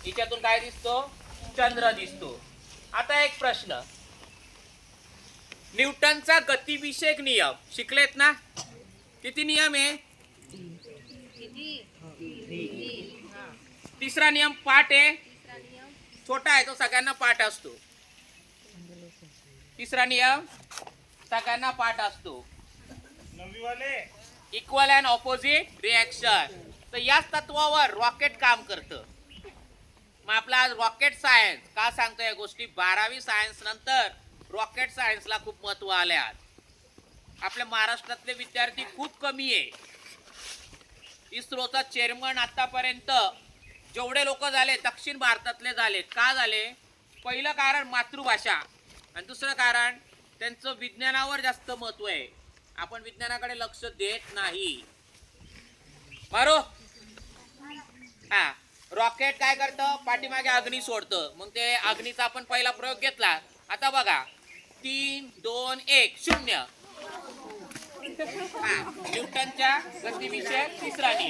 हिच्यातून काय दिसतो? चंद्र दिसतो. आता एक प्रश्न, न्यूटनचा गतिविषयक नियम शिकलेत ना? किती नियम आहे? तिसरा नियम पाठ आहे, छोटा आहे तो सगळ्यांना पाठ असतो. तिसरा नियम सगळ्यांना पाठ असतो, इक्वल अँड ऑपोजिट रिएक्शन. तर याच तत्वावर रॉकेट काम करतं. मग आपला आज रॉकेट सायन्स का सांगतो या गोष्टी? 12वी सायन्स नंतर रॉकेट सायन्सला खूप महत्व आले. आज आपल्या महाराष्ट्रातले विद्यार्थी खूप कमी आहे. इस्रोचा चेअरमन आतापर्यंत जेवढे लोक झाले दक्षिण भारतातले झाले. का झाले? पहिलं कारण मातृभाषा, आणि दुसरं कारण त्यांचं विज्ञानावर जास्त महत्व आहे. आपण विज्ञानाकडे लक्ष देत नाही. बरोबर? हा, रॉकेट काय करतं? पाठीमागे अग्नी सोडतं. मग ते अग्नीचा आपण पहिला प्रयोग घेतला. आता बघा, 3, 2, 1, 0. न्यूटनच्या गतिविषयक तिसरा नियम.